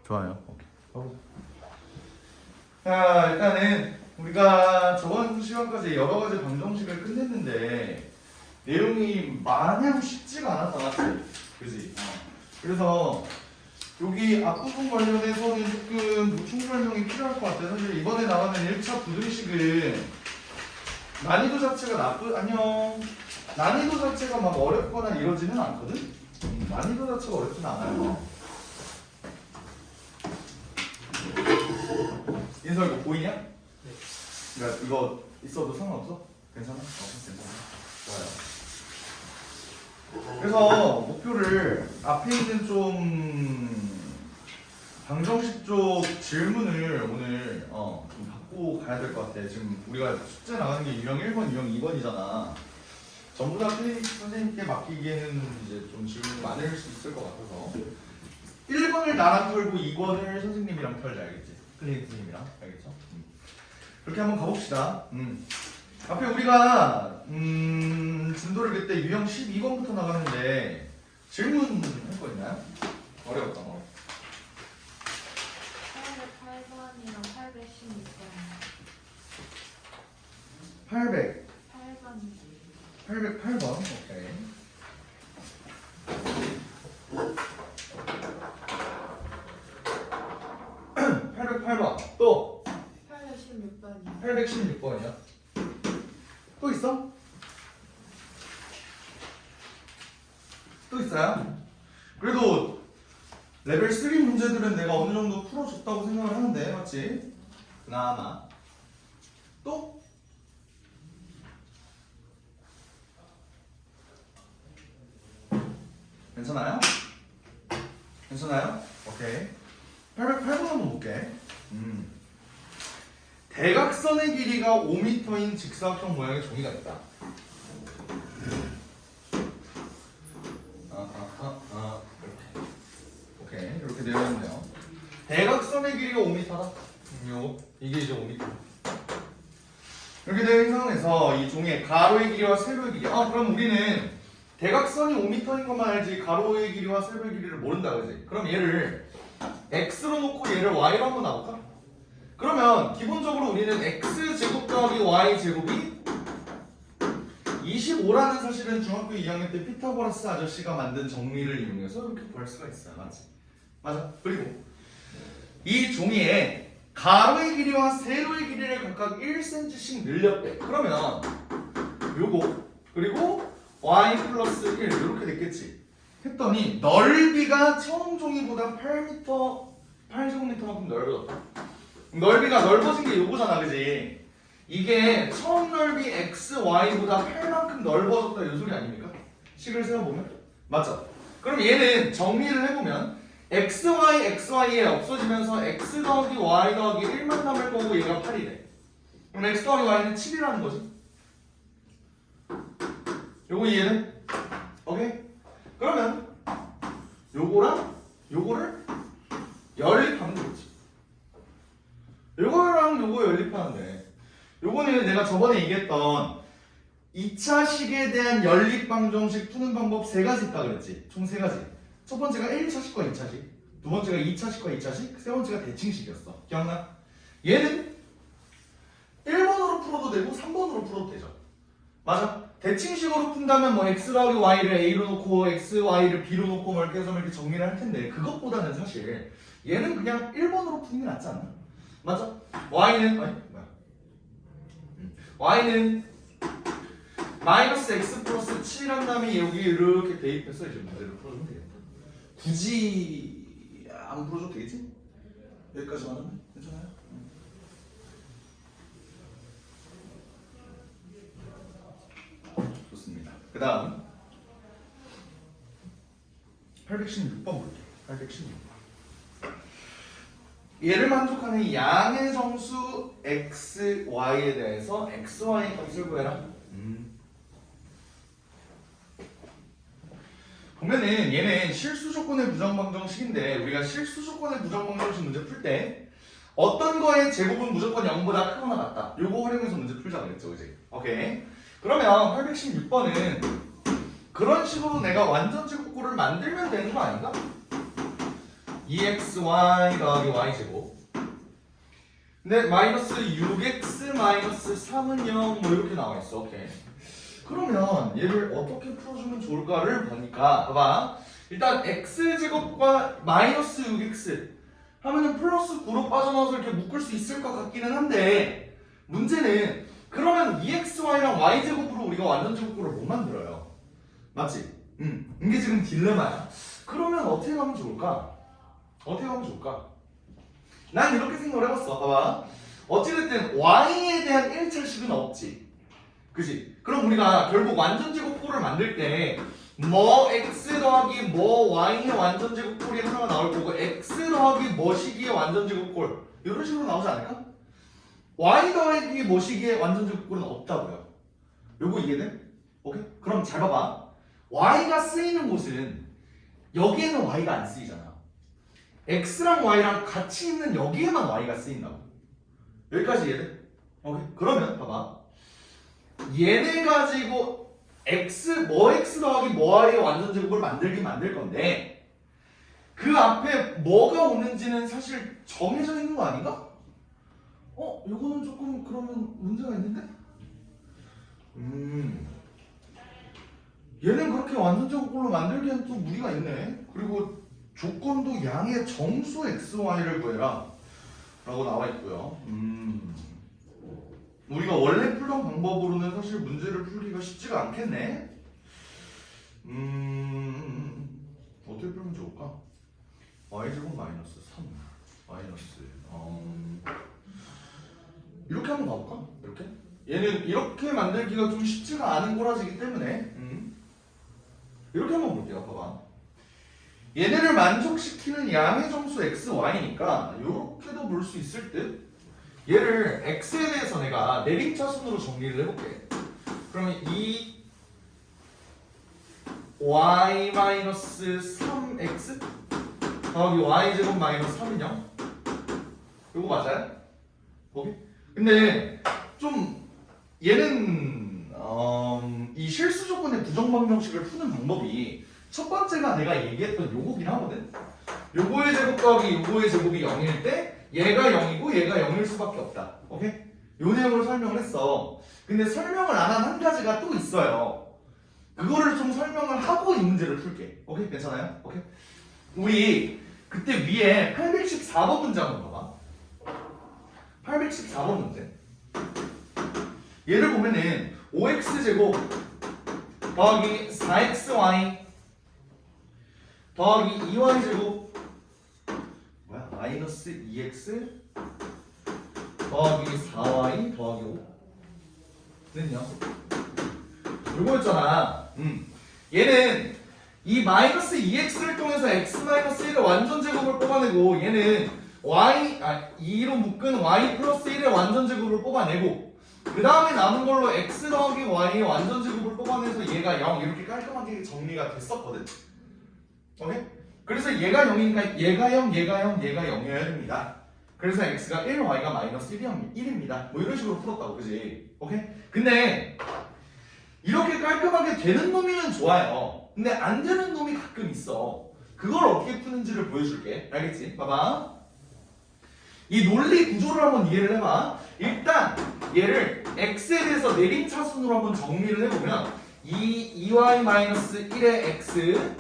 좋아요. 오케이. 자, 일단은 우리가 저번 시간까지 여러 가지 방정식을 끝냈는데 내용이 마냥 쉽지가 않았다, 맞지? 그지? 그래서 여기 앞부분 관련해서는 조금 보충 설명이 필요할 것 같아요. 사실 이번에 나가는 1차 부등식은 난이도 자체가 난이도 자체가 막 어렵거나 이러지는 않거든? 난이도 자체가 어렵지는 않아요. 인서 이거 보이냐? 네. 그러니까 이거 있어도 상관없어? 괜찮아? 괜찮아. 좋아요. 그래서 목표를 앞에 있는 좀 방정식 쪽 질문을 오늘 좀 받고 가야 될 것 같아. 지금 우리가 숙제 나가는 게 유형 1번, 유형 2번이잖아. 전부 다 클리닉 선생님께 맡기기에는 이제 좀 질문이 많을 수 있을 것 같아서 1번을 나랑 털고 2번을 선생님이랑 털자, 알겠지? 클리닉 선생님이랑, 알겠죠? 그렇게 한번 가봅시다. 앞에 우리가 진도를 그때 유형 12번부터 나가는데 질문 할 거 있나요? 어려웠던 거. 808번이랑 816번. 808번. 오케이. 808번. 또 816번이요. 816번이요. 또 있어? 또 있어요? 그래도 레벨 3 문제들은 내가 어느 정도 풀어줬다고 생각을 하는데, 맞지? 그나마. 또? 괜찮아요? 괜찮아요? 오케이. 808번 한번 볼게. 대각선의 길이가 5m인 직사각형 모양의 종이가 있다. 이렇게. 오케이. 이렇게 되어 있네요. 대각선의 길이가 5m다. 이게 이제 5m. 이렇게 되어 있는 상황에서 이 종의 가로의 길이와 세로의 길이. 그럼 우리는 대각선이 5m인 것만 알지 가로의 길이와 세로의 길이를 모른다, 그지? 그럼 얘를 x로 놓고 얘를 y로 한번 나볼까? 그러면 기본적으로 우리는 x제곱 더하기 y제곱이 25라는 사실은 중학교 2학년 때 피타고라스 아저씨가 만든 정리를 이용해서 이렇게 구할 수가 있어요. 맞지? 맞아. 그리고 이 종이에 가로의 길이와 세로의 길이를 각각 1cm씩 늘렸대. 그러면 요거 그리고 y 플러스 1 이렇게 됐겠지. 했더니 넓이가 처음 종이보다 8제곱미터만큼 넓어졌다. 넓이가 넓어진 게 요거잖아, 그지? 이게 처음 넓이 xy보다 8만큼 넓어졌다 이 소리 아닙니까? 식을 세워보면? 맞죠? 그럼 얘는 정리를 해보면 xy에 없어지면서 x 더하기 y 더하기 1만 남을 거고 얘가 8이래. 그럼 x 더하기 y는 7이라는 거지. 요거 이해돼? 오케이? 그러면 요거랑 요거를 연립하면 되겠지. 요거랑 요거 연립하는데 요거는 내가 저번에 얘기했던 2차식에 대한 연립방정식 푸는 방법 3가지 있다 그랬지. 총 3가지. 첫 번째가 1차식과 2차식, 두 번째가 2차식과 2차식, 세 번째가 대칭식이었어. 기억나? 얘는 1번으로 풀어도 되고 3번으로 풀어도 되죠. 맞아? 대칭식으로 푼다면 뭐 x 더하기 y를 a로 놓고 x, y를 b로 놓고 뭐 이렇게 해서 이렇게 정리를 할 텐데 그것보다는 사실 얘는 그냥 1번으로 푸는 게 낫지 않나? 맞아? y는 마이너스 x 플러스 7한 다음에 여기 이렇게 대입해서 이제 문제를 풀어주면 되겠다. 굳이 안 풀어줘도 되겠지? 여기까지만 하면 괜찮아요? 좋습니다. 그 다음 816번 볼게요. 816번. 얘를 만족하는 양의 정수 x, y에 대해서 x, y 값을 구해라. 보면은 얘는 실수 조건의 부정방정식인데 우리가 실수 조건의 부정방정식 문제 풀 때 어떤 거의 제곱은 무조건 0보다 크거나 같다. 요거 활용해서 문제 풀자 그랬죠, 그지? 오케이. 그러면 816번은 그런 식으로 내가 완전 제곱구를 만들면 되는 거 아닌가? 2xy 더하기 y제곱. 근데 마이너스 6x 마이너스 3은 0 뭐 이렇게 나와 있어. 오케이. 그러면 얘를 어떻게 풀어주면 좋을까를 보니까 봐봐. 일단 x제곱과 마이너스 6x 하면은 플러스 9로 빠져나와서 이렇게 묶을 수 있을 것 같기는 한데 문제는 그러면 2xy랑 y제곱으로 우리가 완전제곱구를 못 만들어요. 맞지? 이게 지금 딜레마야. 그러면 어떻게 가면 좋을까? 어떻게 가면 좋을까? 난 이렇게 생각을 해봤어. 봐봐. 어찌됐든 y에 대한 1차식은 없지. 그치? 그럼 우리가 결국 완전제곱꼴을 만들 때 뭐 x 더하기 뭐 y의 완전제곱꼴이 하나가 나올 거고 x 더하기 뭐 시기의 완전제곱꼴 이런 식으로 나오지 않을까? y 더하기 뭐 시기의 완전제곱꼴은 없다고요. 요거 이해돼? 오케이? 그럼 잘 봐봐. y가 쓰이는 곳은 여기에는 y가 안 쓰이잖아. x랑 y랑 같이 있는 여기에만 y가 쓰인다고. 여기까지 이해돼? 오케이? 그러면 봐봐. 얘네 가지고 x 더하기 뭐 y의 완전제곱을 만들긴 만들 건데 그 앞에 뭐가 오는지는 사실 정해져 있는 거 아닌가? 요거는 조금 그러면 문제가 있는데? 얘는 그렇게 완전제곱꼴로 만들기엔 또 무리가 있네. 그리고 조건도 양의 정수 xy를 구해라 라고 나와 있고요. 우리가 원래 풀던 방법으로는 사실 문제를 풀기가 쉽지가 않겠네. 어떻게 풀면 좋을까? y제곱 마이너스 3 마이너스 이렇게 한번 가볼까? 이렇게? 얘는 이렇게 만들기가 좀 쉽지가 않은 꼬라지기 때문에 이렇게 한번 볼게요. 봐봐. 얘네를 만족시키는 양의 정수 xy니까 이렇게도 볼 수 있을 듯. 얘를 x에 대해서 내가 내림차순으로 정리를 해볼게. 그러면 이 y 마이너스 3x 더하기 y제곱 마이너스 3은 0? 이거 맞아요? 오케이? 근데 좀 얘는 이 실수 조건의 부정방정식을 푸는 방법이 첫 번째가 내가 얘기했던 요거긴 하거든. 요거의 제곱 더하기 요거의 제곱이 0일 때 얘가 0이고 얘가 0일 수밖에 없다. 오케이? 요 내용을 설명을 했어. 근데 설명을 안 한 한 가지가 또 있어요. 그거를 좀 설명을 하고 이 문제를 풀게. 오케이? 괜찮아요? 오케이? 우리 그때 위에 814번 문제 한번 봐봐. 814번 문제. 얘를 보면은 5x제곱 더하기 4xy 더하기 2y제곱 뭐야? 마이너스 2x 더하기 4y 더하기 5는요? 요거였잖아. 얘는 이 마이너스 2x를 통해서 x 마이너스 1의 완전제곱을 뽑아내고 얘는 2로 묶은 y 플러스 1의 완전제곱을 뽑아내고 그 다음에 남은 걸로 x 더하기 y의 완전제곱을 뽑아내서 얘가 0 이렇게 깔끔하게 정리가 됐었거든. 오케이? 그래서 얘가 0이니까 얘가 0, 얘가 0, 얘가 0이어야 됩니다. 그래서 x가 1, y가 마이너스 1입니다. 뭐 이런 식으로 풀었다고, 그지? 오케이? 근데 이렇게 깔끔하게 되는 놈이면 좋아요. 근데 안 되는 놈이 가끔 있어. 그걸 어떻게 푸는지를 보여줄게. 알겠지? 봐봐. 이 논리 구조를 한번 이해를 해봐. 일단 얘를 x에 대해서 내림차순으로 한번 정리를 해보면 2y-1의 x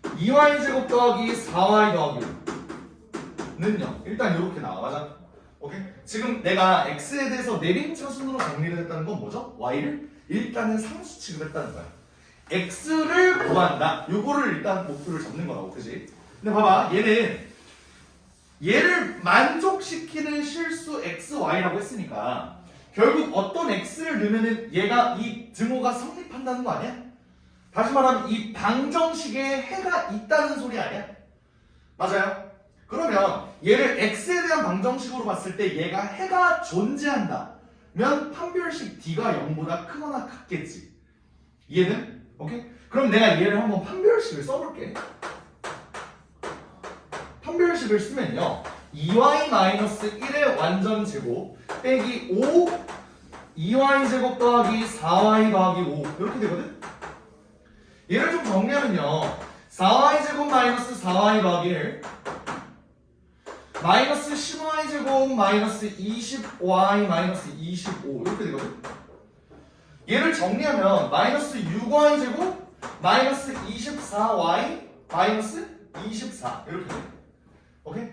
2y제곱 더하기 4y 더하기 5는요. 일단 이렇게 나와. 맞아? 오케이? 지금 내가 x에 대해서 내림차순으로 정리를 했다는 건 뭐죠? y를 일단은 상수 취급했다는 거야. x를 구한다. 요거를 일단 목표를 잡는 거라고. 그지? 근데 봐봐. 얘를 만족시키는 실수 xy라고 했으니까 결국 어떤 x를 넣으면은 얘가 이 등호가 성립한다는 거 아니야? 다시 말하면 이 방정식에 해가 있다는 소리 아니야? 맞아요? 그러면 얘를 x에 대한 방정식으로 봤을 때 얘가 해가 존재한다면 판별식 d가 0보다 크거나 같겠지. 이해는? 오케이? 그럼 내가 얘를 한번 판별식을 써볼게. 판별식을 쓰면요 2y-1의 완전제곱 빼기 5 2y제곱 더하기 4y 더하기 5 이렇게 되거든? 얘를 좀 정리하면요 4y 제곱 마이너스 4y 더하기 1 마이너스 10y 제곱 마이너스 20y 마이너스 25 이렇게 되거든. 얘를 정리하면 마이너스 6y 제곱 마이너스 24y 마이너스 24 이렇게 돼. 오케이?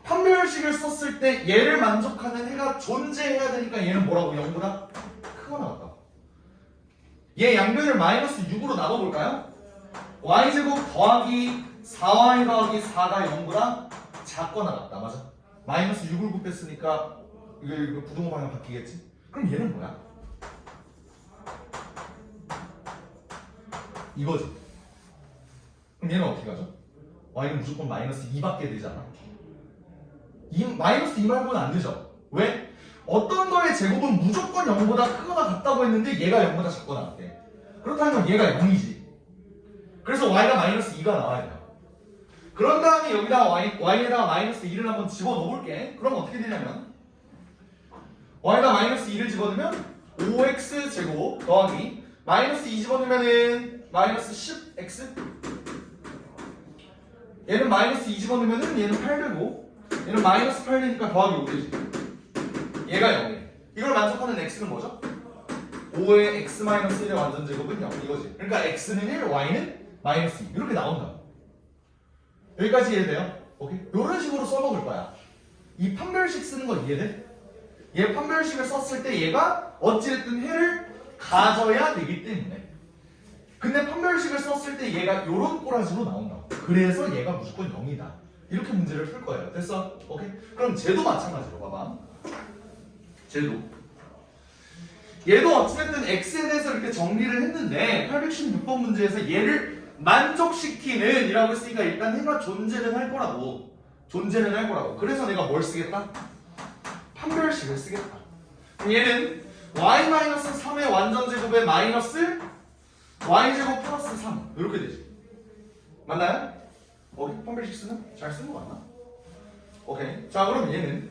판별식을 썼을 때 얘를 만족하는 해가 존재해야 되니까 얘는 뭐라고? 0보다 크거나 같다. 얘 양변을 마이너스 6으로 나눠볼까요? y제곱 더하기 4y 더하기 4가 0보다 작거나 같다. 맞아? 마이너스 6을 곱했으니까 이거 부등호 방향 바뀌겠지? 그럼 얘는 뭐야? 이거지. 그럼 얘는 어떻게 가죠? y는 무조건 마이너스 2밖에 되잖아. 마이너스 2 말고는 안 되죠. 왜? 어떤 거의 제곱은 무조건 0보다 크거나 같다고 했는데 얘가 0보다 작거나 같대. 그렇다면 얘가 0이지. 그래서 y가 마이너스 2가 나와야 돼요. 그런 다음에 여기다가 y에다가 마이너스 2를 한번 집어넣어볼게. 그럼 어떻게 되냐면 y가 마이너스 2를 집어넣으면 5x 제곱 더하기 마이너스 2 집어넣으면은 마이너스 10x 얘는 마이너스 2 집어넣으면은 얘는 8되고 얘는 마이너스 8되니까 더하기 5 되지. 얘가 0이래. 이걸 만족하는 x는 뭐죠? 5의 x 마이너스 1의 완전 제곱은 0 이거지. 그러니까 x는 1, y는 마이너스 2 이렇게 나온다. 여기까지 이해돼요? 오케이? 이런 식으로 써먹을 거야. 이 판별식 쓰는 거 이해돼? 얘 판별식을 썼을 때 얘가 어찌됐든 해를 가져야 되기 때문에. 근데 판별식을 썼을 때 얘가 요런 꼬라지로 나온다고. 그래서 얘가 무조건 0이다. 이렇게 문제를 풀 거예요. 됐어? 오케이? 그럼 쟤도 마찬가지로 봐봐. 쟤도. 얘도 어찌됐든 x에 대해서 이렇게 정리를 했는데 816번 문제에서 얘를 만족시키는 이라고 했으니까 일단 해가 존재는 할 거라고. 존재는 할 거라고. 그래서 내가 뭘 쓰겠다? 판별식을 쓰겠다. 그럼 얘는 y-3의 완전 제곱에 마이너스 y제곱 플러스 3 이렇게 되지. 맞나요? 어디 판별식 쓰는? 잘 쓴 거 맞나? 오케이. 자 그럼 얘는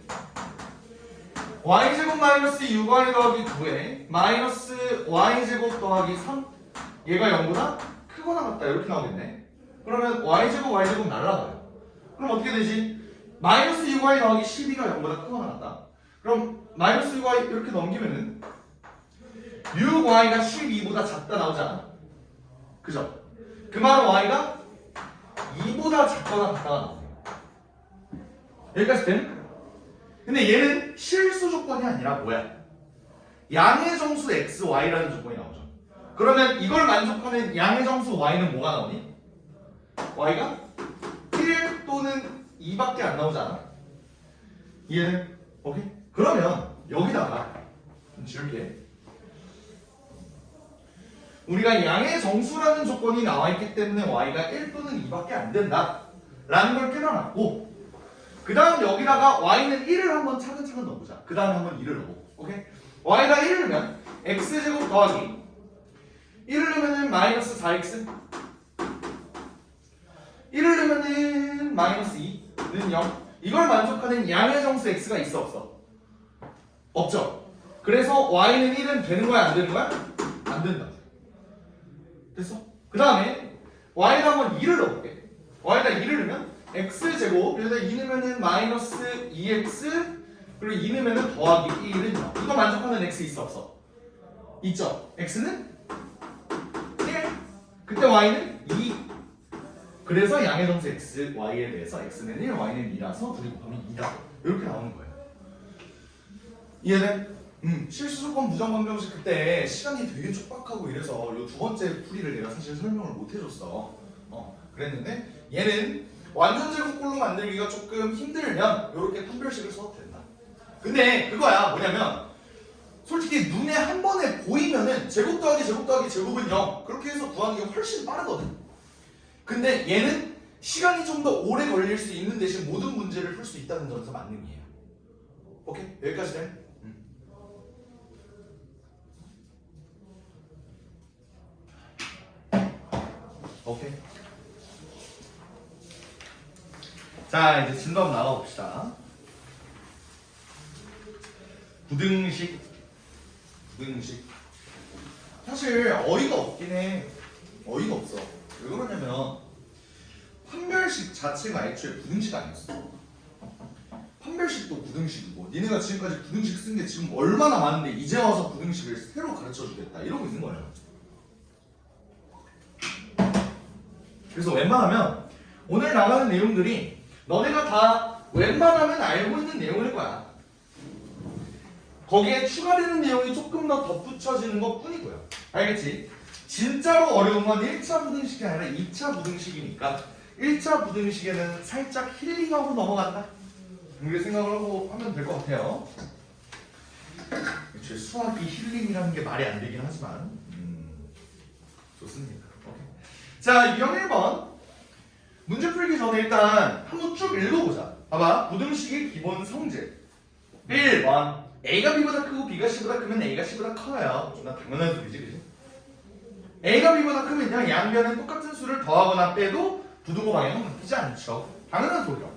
y제곱 마이너스 6y 더하기 9에 마이너스 y제곱 더하기 3 얘가 0보다 크거나 같다 이렇게 나오겠네. 그러면 y제곱 y제곱 날라가요. 그럼 어떻게 되지? 마이너스 6y 더하기 12가 0보다 크거나 같다. 그럼 마이너스 6y 이렇게 넘기면은 6y가 12보다 작다 나오지 않아? 그죠? 그 말은 y가 2보다 작거나 같다가 나오네. 여기까지 됨? 근데 얘는 실수 조건이 아니라 뭐야? 양의 정수 x, y라는 조건이 나오죠. 그러면 이걸 만족하는 양의 정수 y는 뭐가 나오니? y가 1 또는 2밖에 안 나오지 않아? 이해돼? 오케이? 그러면 여기다가 좀 지울게. 우리가 양의 정수라는 조건이 나와있기 때문에 y가 1 또는 2밖에 안 된다 라는 걸 깨달았고 그 다음 여기다가 y는 1을 한번 차근차근 넣어보자. 그 다음에 한번 2를 넣어보고. 오케이? y가 1을 넣으면 x제곱 더하기 1을 넣으면은 마이너스 4x 1을 넣으면은 마이너스 2는 0 이걸 만족하는 양의 정수 x가 있어 없어? 없죠? 그래서 y는 1은 되는 거야 안 되는 거야? 안 된다. 됐어? 그 다음에 y에다 한번 2를 넣어볼게. y에다 2를 넣으면 x제곱 여기다 2 넣으면은 마이너스 2x 그리고 2 넣으면은 더하기 1은 0 이거 만족하는 x 있어 없어? 있죠? x는 1 그때 y는 2 그래서 양의 정수 x, y에 대해서 x는 1, y는 2라서 둘이 곱하면 2다 이렇게 나오는 거예요. 이해돼? 실수 조건 부정 방정식 그때 시간이 되게 촉박하고 이래서 요 두 번째 풀이를 내가 사실 설명을 못 해줬어. 그랬는데 얘는 완전 제곱꼴로 만들기가 조금 힘들면 이렇게 판별식을 써도 된다. 근데 그거야 뭐냐면 솔직히 눈에 한 번에 보이면은 제곱 더하기 제곱 더하기 제곱은 0 그렇게 해서 구하는 게 훨씬 빠르거든. 근데 얘는 시간이 좀 더 오래 걸릴 수 있는 대신 모든 문제를 풀 수 있다는 점에서 만능이에요. 오케이? 여기까지 돼? 오케이. 자 이제 진도 한번 나가봅시다. 부등식 사실 어이가 없긴 해. 어이가 없어. 왜 그러냐면 판별식 자체가 애초에 부등식 아니었어. 판별식도 부등식이고 니네가 지금까지 부등식 쓴 게 지금 얼마나 많은데 이제 와서 부등식을 새로 가르쳐주겠다 이러고 있는 거예요. 그래서 웬만하면 오늘 나가는 내용들이 너네가 다 웬만하면 알고 있는 내용일 거야. 거기에 추가되는 내용이 조금 더 덧붙여지는 것 뿐이고요. 알겠지? 진짜로 어려운 건 1차 부등식이 아니라 2차 부등식이니까 1차 부등식에는 살짝 힐링하고 넘어간다. 이렇게 생각을 하고 하면 될 것 같아요. 애초에 수학이 힐링이라는 게 말이 안 되긴 하지만 좋습니다. 오케이. 자, 유형 1번 문제 풀기 전에 일단 한번 쭉 읽어보자. 봐봐. 부등식의 기본 성질 1번 A가 B보다 크고 B가 C보다 크면 A가 C보다 커요. 존나 당연한 소리지, 그지? A가 B보다 크면요 양변에 똑같은 수를 더하거나 빼도 부등호 방향은 바뀌지 않죠. 당연한 소리야.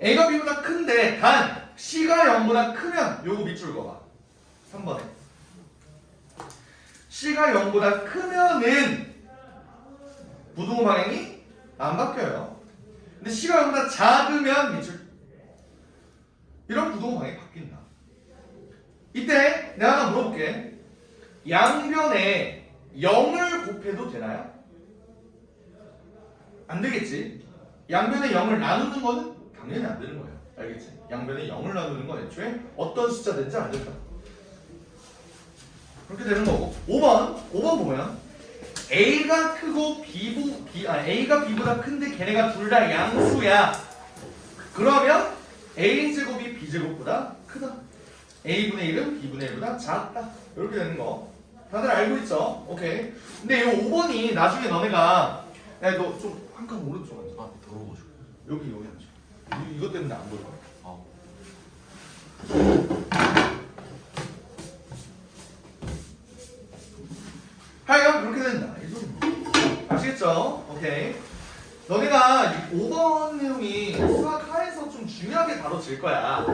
A가 B보다 큰데 단 C가 0보다 크면 요거 밑줄 그어봐. 3번에 C가 0보다 크면은 부등호 방향이 안 바뀌어요. 근데 C가 0보다 작으면 밑줄 이런 부등호 방향이 바뀐다. 이때 내가 하나 물어볼게. 양변에 0을 곱해도 되나요? 안 되겠지. 양변에 0을 나누는 거는 당연히 안 되는 거예요. 알겠지? 양변에 0을 나누는 건 애초에 어떤 숫자든지 안 된다. 그렇게 되는 거고. 5번 보면 A가 크고 A가 B보다 큰데 걔네가 둘 다 양수야. 그러면 A제곱이 B제곱보다 크다. A분의 1은 B분의 1보다 작다. 이렇게 되는 거. 다들 알고 있죠? 오케이. 근데 이 5번이 나중에 너네가 야, 너 좀 한 칸 오른쪽 앉아. 아, 더러워가지고. 여기 앉아. 이것 때문에 안 보일 거야. 하여간 그렇게 된다. 이 소리입니다. 아시겠죠? 오케이. 너네가 5번 내용이 수학하에서 좀 중요하게 다뤄질 거야.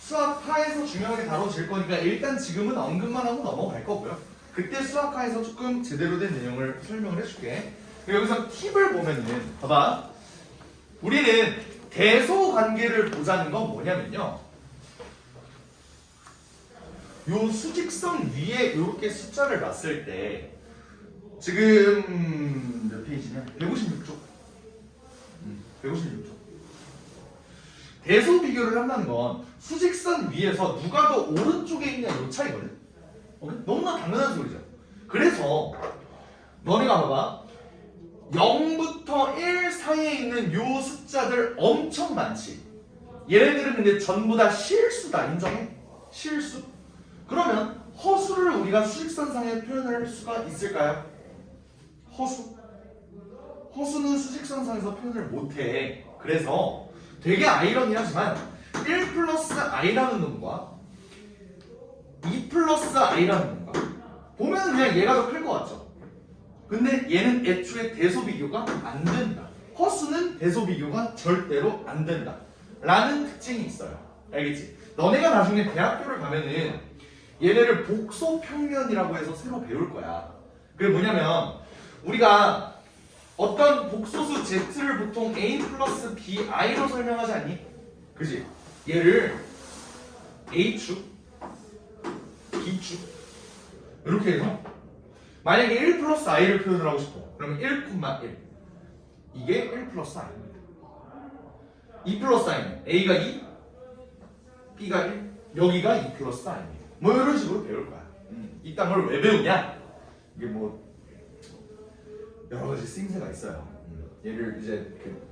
수학하에서 중요하게 다뤄질 거니까 일단 지금은 언급만 하고 넘어갈 거고요. 그때 수학하에서 조금 제대로 된 내용을 설명을 해줄게. 그리고 여기서 팁을 보면은 봐봐. 우리는 대소 관계를 보자는 건 뭐냐면요. 요 수직선 위에 이렇게 숫자를 놨을 때 지금 몇 페이지냐? 156쪽. 156쪽. 대소 비교를 한다는 건 수직선 위에서 누가 더 오른쪽에 있냐 이 차이거든. 오케이? 너무나 당연한 소리죠. 그래서 너네가 봐봐. 0부터 1 사이에 있는 요 숫자들 엄청 많지. 얘네들은 근데 전부 다 실수다. 인정해? 실수. 그러면 허수를 우리가 수직선상에 표현할 수가 있을까요? 허수. 허수는 수직선상에서 표현을 못해. 그래서 되게 아이러니하지만 1 플러스 i라는 놈과 2 플러스 i라는 놈과 보면 그냥 얘가 더 클 것 같죠? 근데 얘는 애초에 대소비교가 안 된다. 허수는 대소비교가 절대로 안 된다. 라는 특징이 있어요. 알겠지? 너네가 나중에 대학교를 가면은 얘네를 복소평면이라고 해서 새로 배울 거야. 그게 뭐냐면 우리가 어떤 복소수 z를 보통 a 플러스 bi로 설명하지 않니? 그지? 얘를 a축, b축 이렇게 해서 만약에 1 플러스 i를 표현을 하고 싶어. 그러면 1,1 이게 1 플러스 i입니다. 2 플러스 i는 a가 2, b가 1, 여기가 2 플러스 i입니다. 뭐 이런 식으로 배울 거야. 이딴 걸 왜 배우냐? 이게 뭐 여러 가지 쓰임새가 있어요. 얘를 이제 그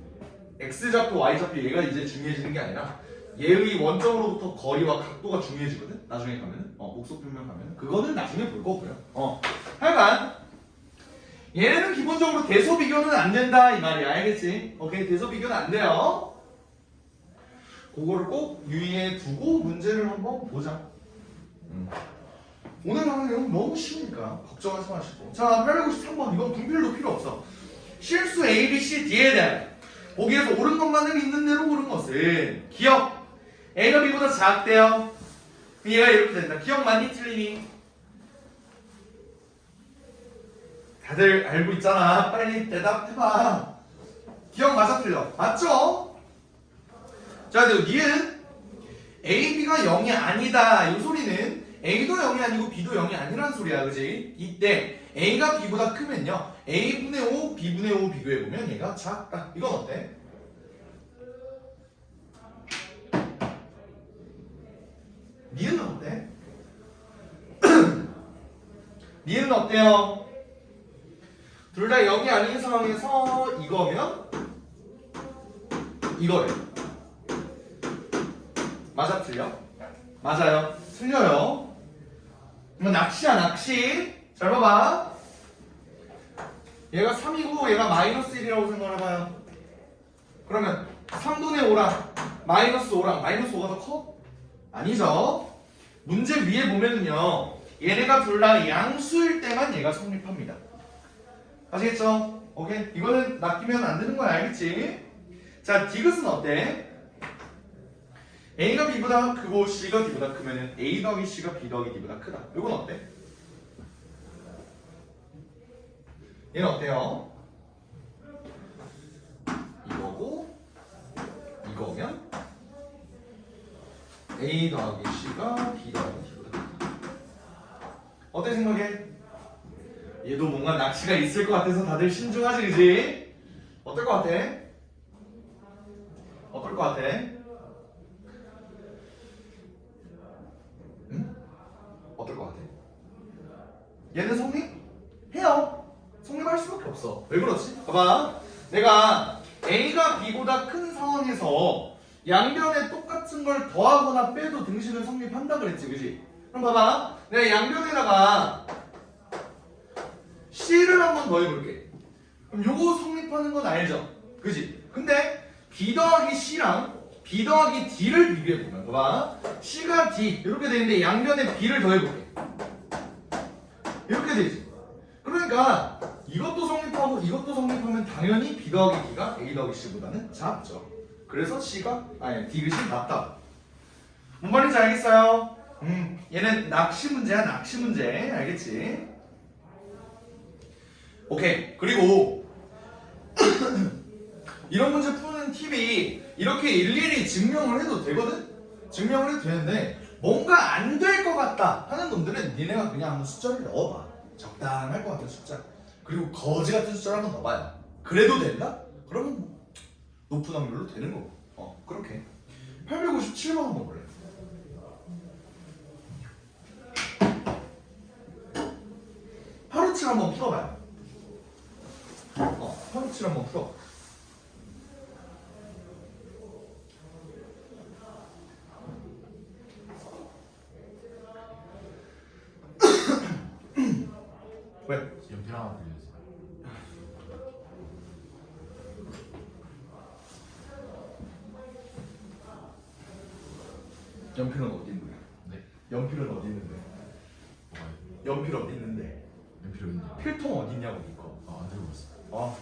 x좌표, y좌표 얘가 이제 중요해지는 게 아니라 얘의 원점으로부터 거리와 각도가 중요해지거든. 나중에 가면은 복소평면 가면은 그거는 나중에 볼 거고요. 하여간 얘네는 기본적으로 대소 비교는 안 된다 이 말이야. 알겠지? 오케이, 대소 비교는 안 돼요. 그거를 꼭 유의해 두고 문제를 한번 보자. 오늘 하는 내용 너무 쉬우니까 걱정하지 마시고. 자, 853번 이건 분필도 필요 없어. 실수 A, B, C, D에 대한 보기에서 옳은 것만을 있는 대로 고른 것은 기억. A가 B보다 작대요. 얘가 이렇게 된다. 기억 많이 틀리니? 다들 알고 있잖아. 빨리 대답해봐. 기억 맞아 틀려? 맞죠? 자, 그리고 니은 A, B가 0이 아니다. 이 소리는 A도 0이 아니고 B도 0이 아니라는 소리야. 그지? 이때 A가 B보다 크면요 A분의 5, B분의 5 비교해보면 얘가 작다. 이건 어때? 니은은 어때? 니은은 어때요? 둘 다 0이 아닌 상황에서 이거면 이거래. 맞아 틀려? 맞아요. 틀려요. 이건 낚시야 낚시. 잘 봐봐. 얘가 3이고 얘가 마이너스 1이라고 생각해봐요. 그러면 3분의 5랑 마이너스 5랑 마이너스 5가 더 커? 아니죠. 문제 위에 보면은요 얘네가 둘 다 양수일 때만 얘가 성립합니다. 아시겠죠? 오케이? 이거는 낚이면 안 되는 거야. 알겠지? 자, 디귿은 어때? A가 B보다 크고 C가 D보다 크면은 A 더하기 C가 B 더하기 D보다 크다. 이건 어때? 얘는 어때요? 이거고 이거면 A 더하기 C가 B 더하기 D보다 크다. 어때 생각해? 얘도 뭔가 낚시가 있을 것 같아서 다들 신중하지, 그지? 어떨 것 같아? 어떨 것 같아? 응? 어떨 것 같아? 얘는 성립해요. 성립할 수밖에 없어. 왜 그렇지? 봐봐. 내가 A가 B보다 큰 상황에서 양변에 똑같은 걸 더하거나 빼도 등식은 성립한다 그랬지, 그지? 그럼 봐봐. 내가 양변에다가 C를 한번 더 해볼게. 그럼 요거 성립하는 건 알죠? 그지? 근데 B 더하기 C랑 B 더하기 D를 비교해보면 봐봐. C가 D 이렇게 되는데 양변에 B를 더해볼게. 이렇게 되지. 그러니까 이것도 성립하고 이것도 성립하면 당연히 B 더하기 D가 A 더하기 C보다는 작죠. 그래서 디귿이 낫다. 뭔 말인지 알겠어요? 얘는 낚시 문제야, 낚시 문제. 알겠지? 오케이. 그리고 이런 문제 푸는 팁이 이렇게 일일이 증명을 해도 되거든? 증명을 해도 되는데 뭔가 안 될 것 같다 하는 놈들은 니네가 그냥 한번 숫자를 넣어봐. 적당할 것 같은 숫자. 그리고 거지 같은 숫자를 한번 넣어봐요. 그래도 된다? 그러면 높은 확률로 되는 거고. 그렇게 857번 한번 볼래. 857 한번 풀어봐요. 857 한번 풀어. 왜? 연필 하나 빌려주세요. 연필은 어디 있는데? 네? 연필은 어디 있는데? 뭐가요? 연필 어디 있는데? 연필 여기 있네요. 필통 어디 있냐고 이거. 안 들고 있어.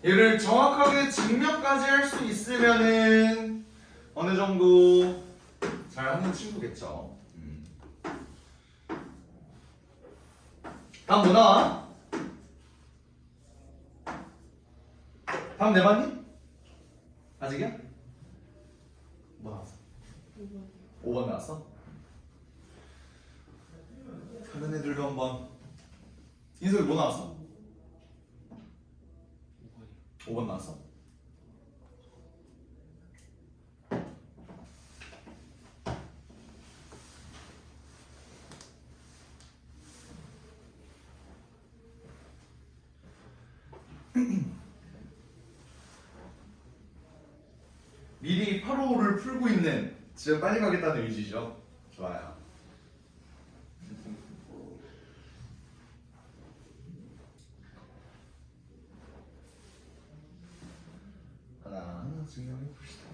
얘를 정확하게 증명까지 할 수 있으면은 어느 정도 잘하는 친구겠죠. 다음 뭐 나와? 다음 내봤니? 아직이야? 뭐 나왔어? 5번 나왔어? 다른 애들도 한번. 인석이 뭐 나왔어? 5번 나왔어? 미리 8호를 풀고 있는 지금 빨리 가겠다는 의지죠. 좋아요. 증명해 봅시다.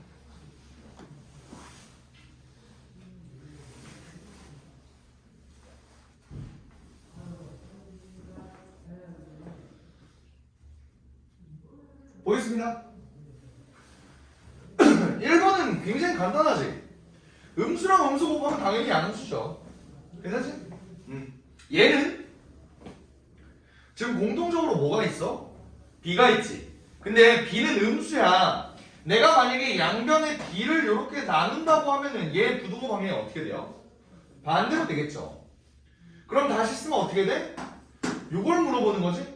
보겠습니다. 1번은 굉장히 간단하지. 음수랑 음수 곱하면 당연히 양수죠. 괜찮지? 얘는 지금 공통적으로 뭐가 있어? b가 있지. 근데 b는 음수야. 내가 만약에 양변의 b를 이렇게 나눈다고 하면은 얘 부등호 방향이 어떻게 돼요? 반대로 되겠죠. 그럼 다시 쓰면 어떻게 돼? 요걸 물어보는 거지?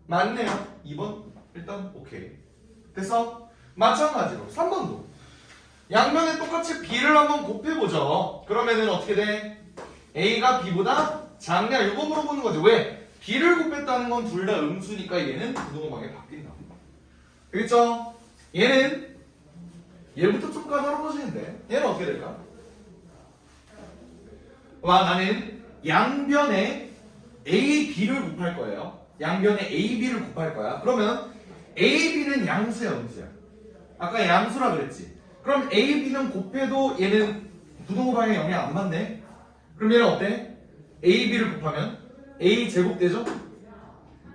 맞네요. 2번 일단 오케이. 됐어? 마찬가지로 3번도 양변에 똑같이 b를 한번 곱해보죠. 그러면은 어떻게 돼? a가 b보다 작냐? 이거 물어보는 거지. 왜? b를 곱했다는 건 둘 다 음수니까 얘는 부등호 방향이 바뀐다. 되겠죠? 얘는 얘부터 좀 까다로워지는데 얘는 어떻게 될까? 와, 나는 양변에 a, b를 곱할 거예요. 양변에 a, b를 곱할 거야. 그러면 a, b는 양수야, 음수야? 아까 양수라 그랬지. 그럼 a, b는 곱해도 얘는 부등호 방향 영향 안 맞네. 그럼 얘는 어때? a, b를 곱하면 a 제곱 되죠?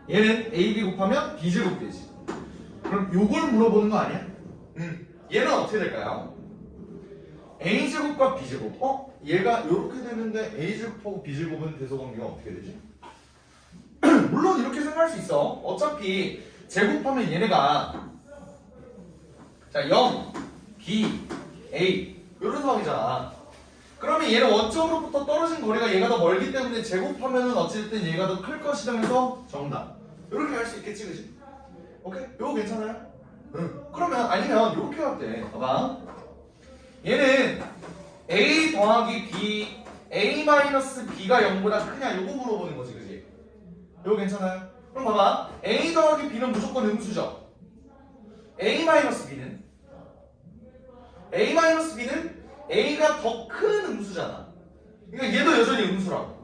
얘는 a, b 곱하면 b 제곱 되지. 그럼 요걸 물어보는 거 아니야? 얘는 어떻게 될까요? a 제곱과 b 제곱. 얘가 이렇게 되는데 a 제곱하고 b 제곱은 대소 관계가 어떻게 되지? 물론 이렇게 생각할 수 있어. 어차피 제곱하면 얘네가 자 0, b, a 이런 상황이잖아. 그러면 얘는 원점으로부터 떨어진 거리가 얘가 더 멀기 때문에 제곱하면은 어쨌든 얘가 더 클 것이다 해서 정답. 이렇게 할 수 있겠지, 그지? 오케이? 요거 괜찮아요? 응. 그러면 아니면 이렇게 할 때 봐봐. 얘는 a 더하기 b, a 마이너스 b가 0보다 크냐 요거 물어보는 거지, 그지? 요거 괜찮아요? 그럼 봐봐. a 더하기 b는 무조건 음수죠. a 마이너스 b는 a가 더 큰 음수잖아. 그러니까 얘도 여전히 음수라고.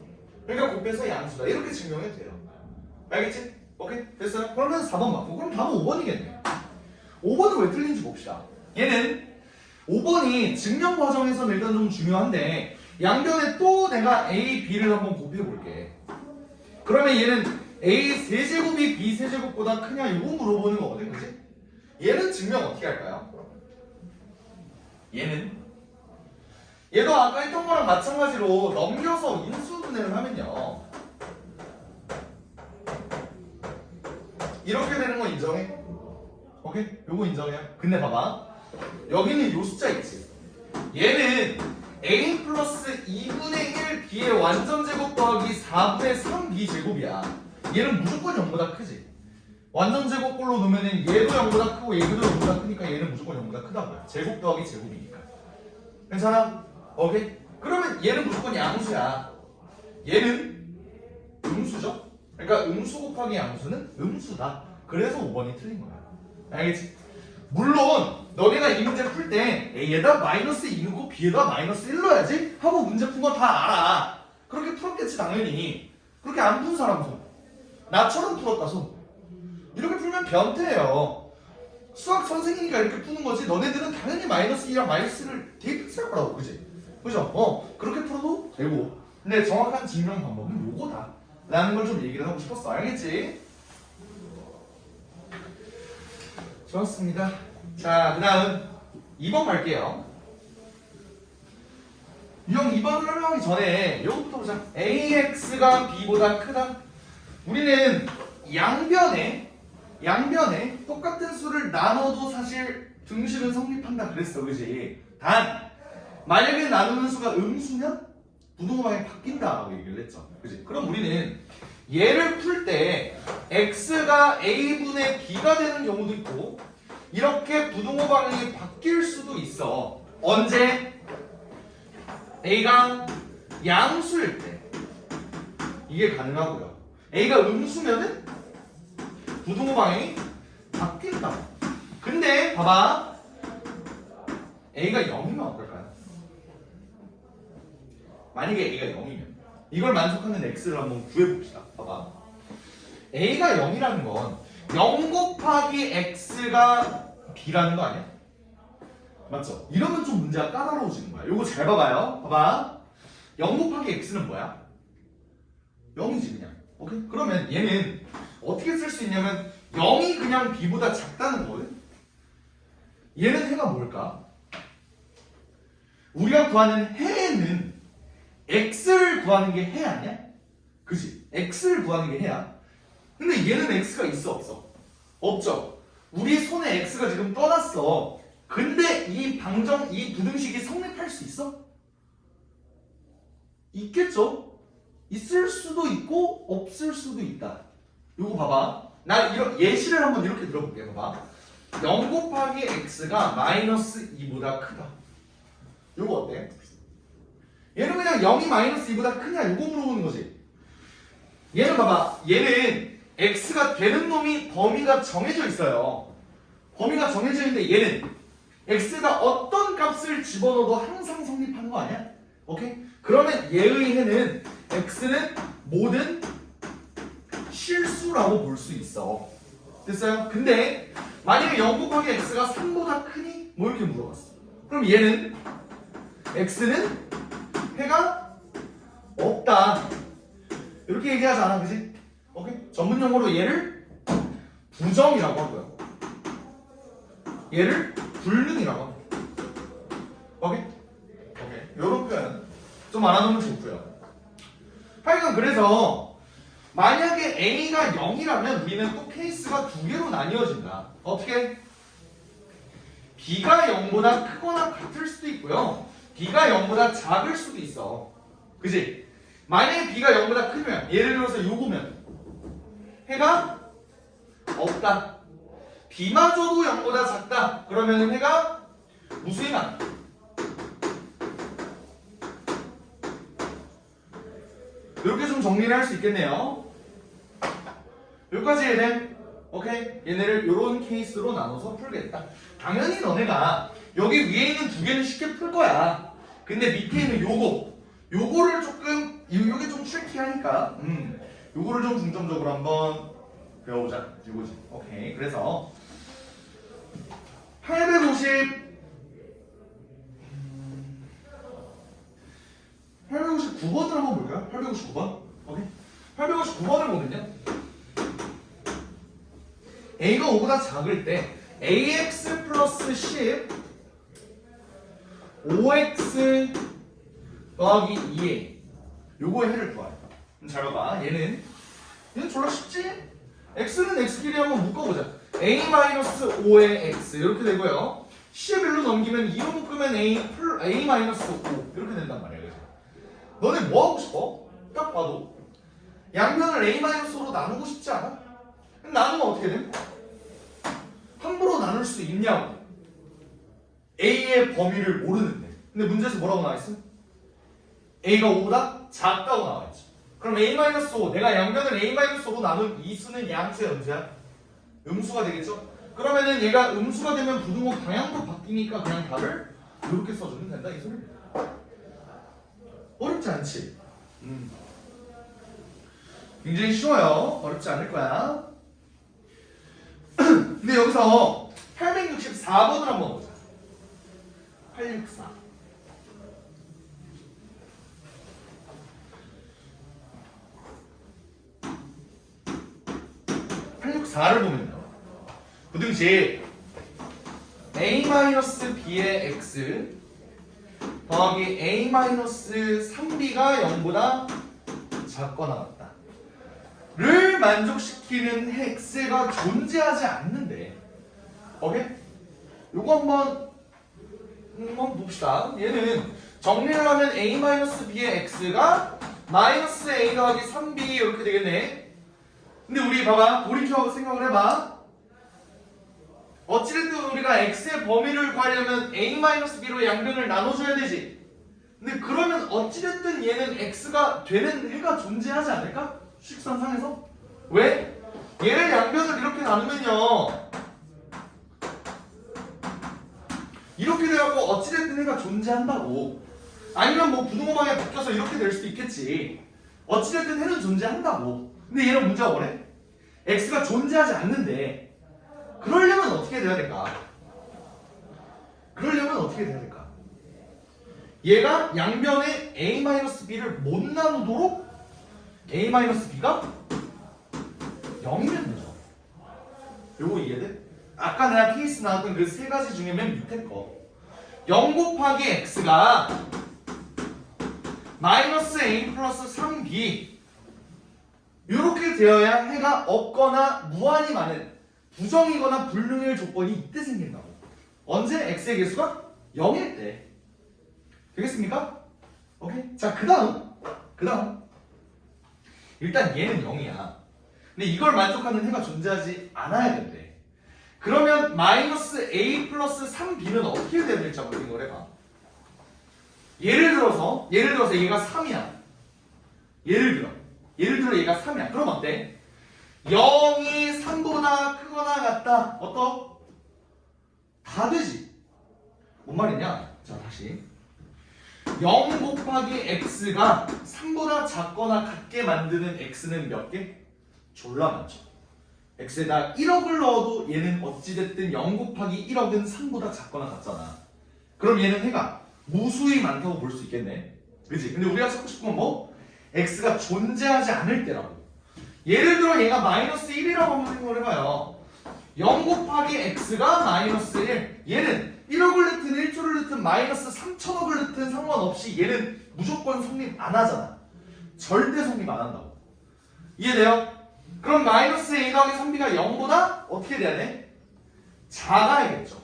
그러니까 곱해서 양수다. 이렇게 증명해도 돼요. 알겠지? 오케이? 됐어요? 그러면 4번 맞고. 그럼 답은 5번이겠네. 5번은 왜 틀린지 봅시다. 얘는 5번이 증명 과정에서는 일단 좀 중요한데 양변에 또 내가 a, b를 한번 곱해볼게. 그러면 얘는 a 세제곱이 b 세제곱보다 크냐 이거 물어보는 거거든, 그치? 얘는 증명 어떻게 할까요? 얘도 아까 했던 거랑 마찬가지로 넘겨서 인수분해를 하면요 이렇게 되는 거 인정해? 오케이? 요거 인정해요? 근데 봐봐 여기는 요 숫자 있지. 얘는 a 플러스 2분의 1 b의 완전 제곱 더하기 4분의 3b 제곱이야. 얘는 무조건 0보다 크지. 완전 제곱꼴로 놓으면은 얘도 0보다 크고 얘도 0보다 크니까 얘는 무조건 0보다 크다고요. 제곱 더하기 제곱이니까. 괜찮아? 오케이? 그러면 얘는 무조건 양수야. 얘는 음수죠? 그러니까 음수 곱하기 양수는 음수다. 그래서 5번이 틀린 거야. 알겠지? 물론 너네가 이 문제 풀 때 A에다 마이너스 2 넣고 B에다 마이너스 1 넣어야지 하고 문제 푼 거 다 알아. 그렇게 풀었겠지 당연히. 그렇게 안 푼 사람 손. 나처럼 풀었다 손. 이렇게 풀면 변태예요. 수학 선생님이니까 이렇게 푸는 거지. 너네들은 당연히 마이너스 2랑 마이너스 1을 대입했을 거라고. 그지? 그죠? 그렇게 풀어도 되고. 근데 정확한 증명 방법은 요거다 라는 걸 좀 얘기를 하고 싶었어. 알겠지? 좋았습니다. 자, 그 다음 2번 갈게요. 유형 2번을 설명하기 전에 이거부터 보자. AX가 B보다 크다. 우리는 양변에 똑같은 수를 나눠도 사실 등식은 성립한다 그랬어. 그지? 단 만약에 나누는 수가 음수면 부등호 방향이 바뀐다라고 얘기를 했죠. 그지? 그럼 우리는 얘를 풀 때 x가 a분의 b가 되는 경우도 있고 이렇게 부등호 방향이 바뀔 수도 있어. 언제? a가 양수일 때 이게 가능하고요. a가 음수면은 부등호 방향이 바뀐다. 근데 봐봐, a가 0이면 어떨까요? 만약에 a가 0이면 이걸 만족하는 x를 한번 구해봅시다. 봐봐, a가 0이라는 건 0 곱하기 x가 b라는 거 아니야? 맞죠? 이러면 좀 문제가 까다로워지는 거야. 요거 잘 봐봐요. 봐봐. 0 곱하기 x는 뭐야? 0이지 그냥. 오케이? 그러면 얘는 어떻게 쓸 수 있냐면 0이 그냥 b보다 작다는 거거든? 얘는 해가 뭘까? 우리가 구하는 해는 x를 구하는 게 해 아니야? 그지? x를 구하는 게 해야. 근데 얘는 x가 있어 없어? 없죠. 우리 손에 x가 지금 떠났어. 근데 이 부등식이 성립할 수 있어? 있겠죠? 있을 수도 있고 없을 수도 있다. 요거 봐봐. 나 예시를 한번 이렇게 들어볼게. 봐봐. 0 곱하기 x가 마이너스 2보다 크다. 요거 어때? 얘는 그냥 0이 마이너스 2보다 크냐 요거 물어보는 거지. 얘는 봐봐. 얘는 x가 되는 놈이 범위가 정해져 있어요. 범위가 정해져 있는데 얘는 x가 어떤 값을 집어넣어도 항상 성립하는 거 아니야? 오케이? 그러면 얘의 해는 x는 모든 실수라고 볼 수 있어. 됐어요? 근데 만약에 0 곱하기 x가 3보다 크니? 뭐 이렇게 물어봤어. 그럼 얘는 x는 해가 없다. 이렇게 얘기하지 않아, 그지? 오케이? 전문 용어로 얘를 부정이라고 하고요. 얘를 불능이라고 합니다. 오케이? 오케이. 요런 표현 좀 알아놓으면 좋고요. 하여간 그래서 만약에 a가 0이라면 우리는 또 케이스가 두 개로 나뉘어진다. 어떻게? b가 0보다 크거나 같을 수도 있고요. b가 0보다 작을 수도 있어. 그지? 만약에 b가 0보다 크면 예를 들어서 요거면 해가 없다. b마저도 0보다 작다. 그러면 해가 무수히 많다. 이렇게 좀 정리를 할 수 있겠네요. 여기까지 얘네. 오케이? 얘네를 이런 케이스로 나눠서 풀겠다. 당연히 너네가 여기 위에 있는 두 개는 쉽게 풀 거야. 근데 밑에 있는 요거를 조금 요게 좀 트리키하니까 요거를 좀 중점적으로 한번 배워보자. 이거지. 오케이. 그래서 859번을 한번 볼까요? 859번. 오케이. 859번을 보면요. a가 5보다 작을 때 ax 플러스 10 5x 더하기 2a 요거의 해를 구하래. 잘 봐봐. 얘는 졸라 쉽지? x는 x끼리 한번 묶어보자. a-5의 x 이렇게 되고요. 11로 넘기면 2로 묶으면 a-5 이렇게 된단 말이야. 그래서 너네 뭐 하고 싶어? 딱 봐도 양변을 a-5로 나누고 싶지 않아? 나누면 어떻게 돼? 함부로 나눌 수 있냐고. a의 범위를 모르는데. 근데 문제에서 뭐라고 나와있어? a가 5보다 작다고 나와있지. 그럼 a-5 내가 양변을 a-5로 나눈 이 수는 양수야 음수야? 음수가 되겠죠? 그러면은 얘가 음수가 되면 부등호 방향도 바뀌니까 그냥 답을 이렇게 써주면 된다 이 소리. 어렵지 않지? 굉장히 쉬워요. 어렵지 않을 거야. 근데 여기서 864번을 한번 보자. 864. 864를 보면요. 부등식 a-b의 x 더하기 a-3b가 0보다 작거나 같다. 를 만족시키는 x가 존재하지 않는데. 오케이? 요거 한번 봅시다. 얘는 정리를 하면 a-b의 x가 마이너스 a 더하기 3b 이렇게 되겠네. 근데 우리 봐봐. 돌이켜 생각을 해봐. 어찌됐든 우리가 x의 범위를 구하려면 a-b로 양변을 나눠줘야 되지. 근데 그러면 어찌됐든 얘는 x가 되는 해가 존재하지 않을까? 식상상에서? 왜? 얘를 양변을 이렇게 나누면요 이렇게 돼갖고 어찌됐든 해가 존재한다고. 아니면 뭐 부등호방에 바뀌어서 이렇게 될 수도 있겠지. 어찌됐든 해는 존재한다고. 근데 얘는 문제가 뭐래? x가 존재하지 않는데 그러려면 어떻게 돼야 될까? 그러려면 어떻게 돼야 될까? 얘가 양변에 a-b를 못 나누도록 a-b가 0이면 되죠. 요거 이해돼? 아까 내가 케이스 나왔던 그 세 가지 중에 맨 밑에 거 0 곱하기 x가 마이너스 a 플러스 3b 이렇게 되어야 해가 없거나 무한히 많은 부정이거나 불능일 조건이 이때 생긴다고. 언제? x의 개수가 0일 때. 되겠습니까? 오케이. 자, 그 다음 일단 얘는 0이야. 근데 이걸 만족하는 해가 존재하지 않아야 된대. 그러면 마이너스 a 플러스 3b는 어떻게 돼야 될지 한번 생각을 해봐. 예를 들어서 얘가 3이야. 예를 들어 얘가 3이야. 그럼 어때? 0이 3보다 크거나 같다. 어떠? 다 되지. 뭔 말이냐? 자, 다시 0 곱하기 x가 3보다 작거나 같게 만드는 x는 몇 개? 졸라 많죠. x에다 1억을 넣어도 얘는 어찌됐든 0 곱하기 1억은 3보다 작거나 같잖아. 그럼 얘는 해가 무수히 많다고 볼 수 있겠네. 그치? 근데 우리가 찾고 싶은 건 뭐? x가 존재하지 않을 때라고. 예를 들어 얘가 마이너스 1이라고 한번 생각을 해봐요. 0 곱하기 x가 마이너스 1. 얘는 1억을 넣든 1조를 넣든 마이너스 3천억을 넣든 상관없이 얘는 무조건 성립 안 하잖아. 절대 성립 안 한다고. 이해돼요? 그럼 마이너스 a 더하기 3b가 0보다 어떻게 돼야 돼? 작아야겠죠.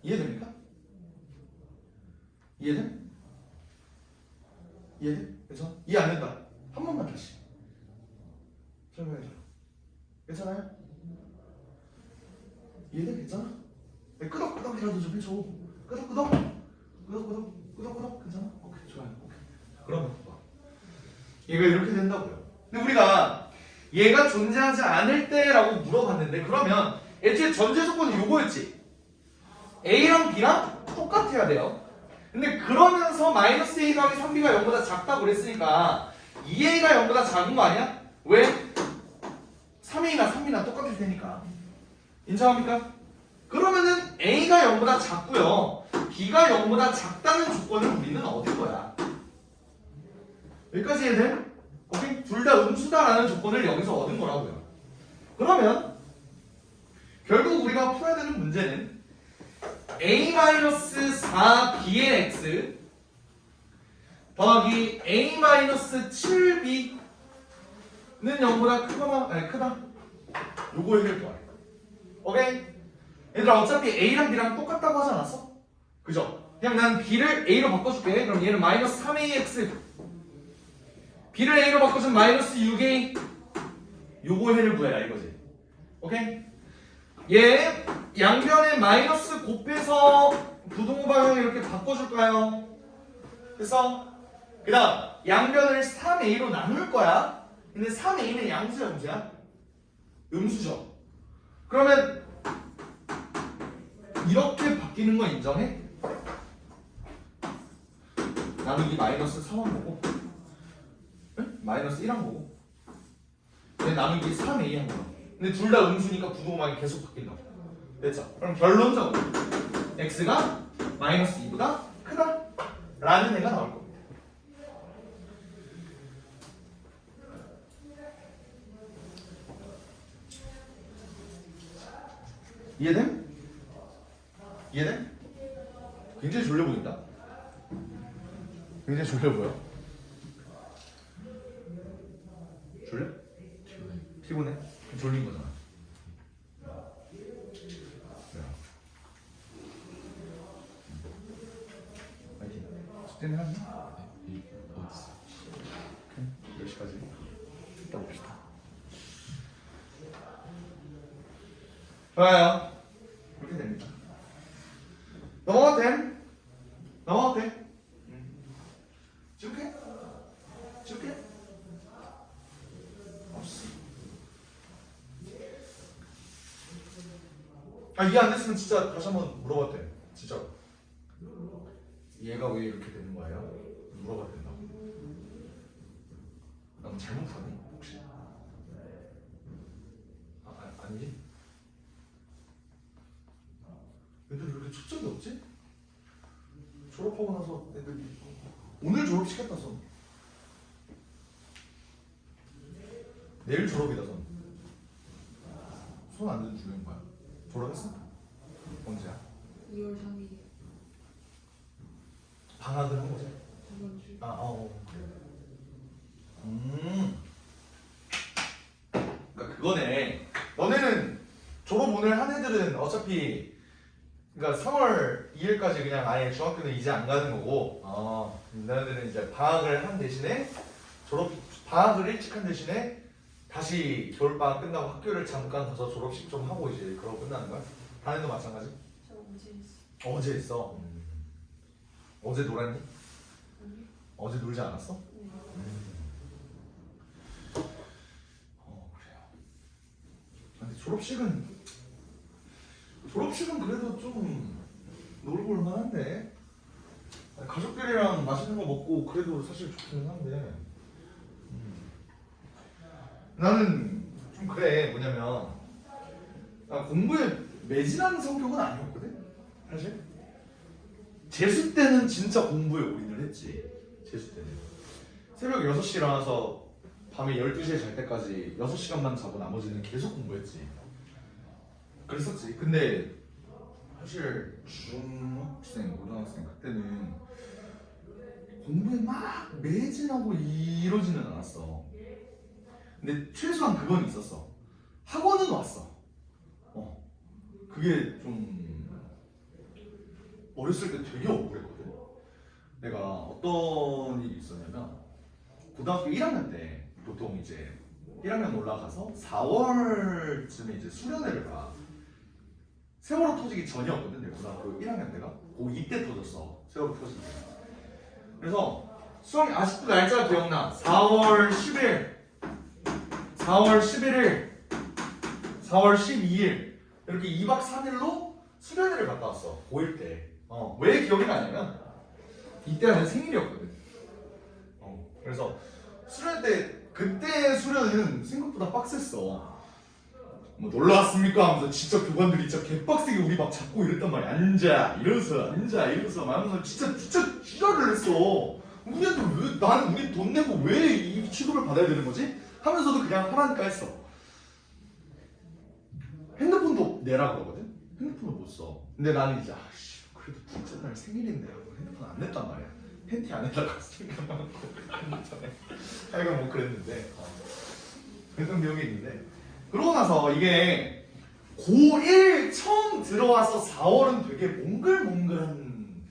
이해됩니까? 이해돼? 이해돼? 그래서 이해 안 된다. 한 번만 다시 설명해줘. 괜찮아요? 이해돼? 괜찮아? 끄덕끄덕이라도 좀 해줘. 끄덕끄덕 괜찮아? 오케이, 좋아요. 오케이. 그러면 봐. 얘가 이렇게 된다고요. 근데 우리가 얘가 존재하지 않을 때라고 물어봤는데 그러면 애초에 전제 조건이 요거였지. A랑 B랑 똑같아야 돼요. 근데 그러면서 마이너스 A 더하기 3B가 0보다 작다고 그랬으니까 2A가 0보다 작은 거 아니야? 왜? 3A나 3B나 똑같을 테니까. 인정합니까? 그러면은 A가 0보다 작고요. B가 0보다 작다는 조건을 우리는 얻을 거야. 여기까지 얘들? 오케이? 둘 다 음수다라는 조건을 여기서 얻은 거라고요. 그러면 결국 우리가 풀어야 되는 문제는 a-4b의 x 더하기 a-7b는 0보다 크다. 요거 해결 거야. 오케이? 얘들아 어차피 a랑 b랑 똑같다고 하지 않았어? 그죠? 그냥 난 b를 a로 바꿔줄게. 그럼 얘는 마이너스 3ax b를 a로 바꿔주면 마이너스 6a 요거 해를 구해라 이거지. 오케이? 얘 양변에 마이너스 곱해서 부동호 방향 이렇게 바꿔줄까요? 그래서 그 다음 양변을 3a로 나눌 거야. 근데 3a는 양수야 음수야? 음수죠. 그러면 이렇게 바뀌는 거 인정해? 나누기 마이너스 3한 거고 응? 마이너스 1한 거고 근데 나누기 3a 한 거야. 근데 둘 다 음수니까 부동호방이 계속 바뀐다고. 됐죠? 그럼 결론적으로 x가 마이너스 2보다 크다 라는 애가 나올 겁니다. 이해돼? 이해돼? 굉장히 졸려 보인다. 굉장히 졸려 보여. 졸려? 피곤해? 졸린 거잖아. 파이팅. 숙제는 하니? 어딨어? 10시까지. 이따 봅시다. 좋아요. 그렇게 됩니다. 넘어가도 돼? 넘어가도 돼? 줄게? 줄게? 없어. 이해 안 됐으면 진짜 다시 한번 물어봐도 돼. 진짜. 얘가 왜 이렇게 되는 거예요? 물어봐도 된다고. 난 잘못하니? 혹시? 아니지? 졸업하고 나서 애들이 오늘 졸업시켰다 손. 내일 졸업이다 손. 손 안 되는 중요한 거야. 졸업했어? 언제야? 2월 3일 방학을 한 거지? 이번 주. 그러니까 그거네. 너네는 졸업 오늘 한 애들은 어차피 그러니까 3월 2일까지 그냥 아예 중학교는 이제 안 가는 거고. 너네들은 이제 방학을 한 대신에 방학을 일찍 한 대신에 다시 겨울방학 끝나고 학교를 잠깐 가서 졸업식 좀 하고 이제 그러고 끝나는 거야? 다른도 마찬가지? 저 어제 했어. 어제 했어. 어제 놀았니? 아니? 어제 놀지 않았어? 네. 그래요. 근데 졸업식은 그래도 좀 놀고 올 만한데 가족들이랑 맛있는 거 먹고 그래도 사실 좋기는 한데 나는 좀 그래. 뭐냐면 나 공부에 매진하는 성격은 아니었거든 사실. 재수 때는 진짜 공부에 올인을 했지. 재수 때는 새벽 6시에 일어나서 밤에 12시에 잘 때까지 6시간만 자고 나머지는 계속 공부했지. 그랬었지. 근데 사실 중학생, 고등학생 그때는 공부에 막 매진하고 이러지는 않았어. 근데 최소한 그건 있었어. 학원은 왔어. 그게 좀 어렸을 때 되게 억울했거든. 내가 어떤 일이 있었냐면 고등학교 1학년 때 보통 이제 1학년 올라가서 4월쯤에 이제 수련회를 가. 세월호 터지기 전이었거든. 내 고등학교 1학년 때가 고2 때 터졌어. 세월호 터지기 전. 그래서 수학이 아직도 날짜 기억나. 4월 10일 4월 11일 4월 12일 이렇게 2박 3일로 수련회를 갔다 왔어. 고1 때. 왜 기억이 나냐면 이때가 내 생일이었거든. 그래서 수련회 때 그때 수련회는 생각보다 빡셌어. 뭐 놀러 왔습니까? 하면서 진짜 교관들이 진짜 개빡세게 우리 막 잡고 이랬단 말이야. 앉아 이러면서 막 하면서 진짜 지랄을 했어. 우리한테 우리 돈 내고 왜 이 취급을 받아야 되는 거지? 하면서도 그냥 하라니까 했어. 핸드폰도 내라 그러거든. 핸드폰을 못 써. 근데 나는 이제 그래도 둘째 날 생일인데 하고 핸드폰 안 냈단 말이야. 팬티 안에다가 생각하고 하여간 뭐 그랬는데 그랬던 기억이 있는데 그러고 나서 이게 고1 처음 들어와서 4월은 되게 몽글몽글한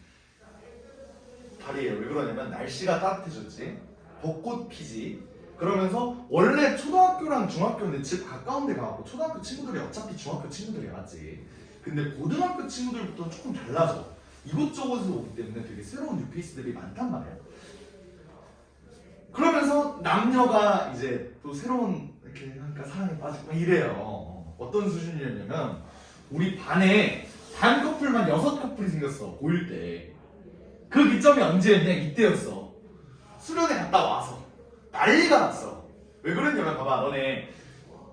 달이에요. 왜 그러냐면 날씨가 따뜻해졌지. 벚꽃 피지. 그러면서 원래 초등학교랑 중학교는 집 가까운 데 가고 초등학교 친구들이 어차피 중학교 친구들이 맞지. 근데 고등학교 친구들부터는 조금 달라져. 이곳저곳에서 오기 때문에 되게 새로운 뉴페이스들이 많단 말이야. 그러면서 남녀가 이제 또 새로운 이렇게 하니까 사랑에 빠지고 막 이래요. 어떤 수준이었냐면 우리 반에 반 커플만 6커플이 생겼어. 고1 때. 그 기점이 언제였냐? 이때였어. 수련회 갔다 와서 난리가 났어. 왜 그랬냐면 봐봐, 너네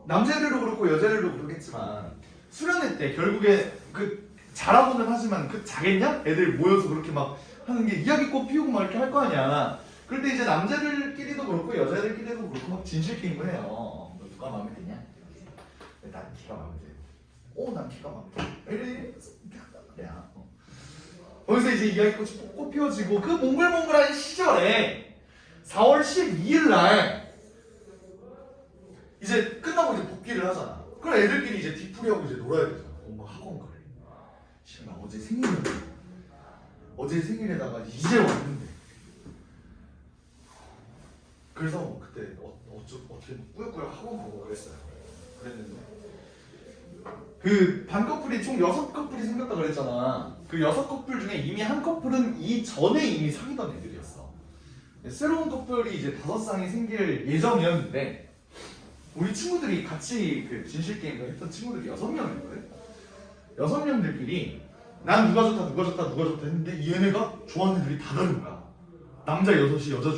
남자들도 그렇고 여자들도 그렇겠지만 수련회 때 결국에 그 잘하고는 하지만 그 자겠냐? 애들 모여서 그렇게 막 하는 게 이야기꽃 피우고 막 이렇게 할 거 아니야. 그럴 때 이제 남자들끼리도 그렇고 여자들끼리도 그렇고 막 진실 게임을 해요. 너 누가 마음에 드냐? 난 걔가 마음에 돼. 난 걔가 마음에 돼. 이렇게 한단 말이야. 거기서 이제 이야기꽃이 꽃 피워지고 그 몽글몽글한 시절에 4월 12일 날 이제 끝나고 이제 복귀를 하잖아. 그럼 애들끼리 이제 뒤풀이하고 이제 놀아야 되잖아. 엄마 학원 가래. 나 어제 생일인데 어제 생일에다가 이제 왔는데 그래서 그때 어떻게 꾸역꾸역 학원 가고 그랬어요. 그랬는데 그 반 커플이 총 6커플이 생겼다 그랬잖아. 그 6커플 중에 이미 한 커플은 이전에 이미 사귀던 애들이었어. 새로운 커플이 이제 5쌍이 생길 예정이었는데 우리 친구들이 같이 그 진실게임을 했던 친구들이 6명이거든. 6명들끼리 난 누가 좋다 했는데 얘네가 좋아하는 애들이 다 다른 거야. 남자 6이 여자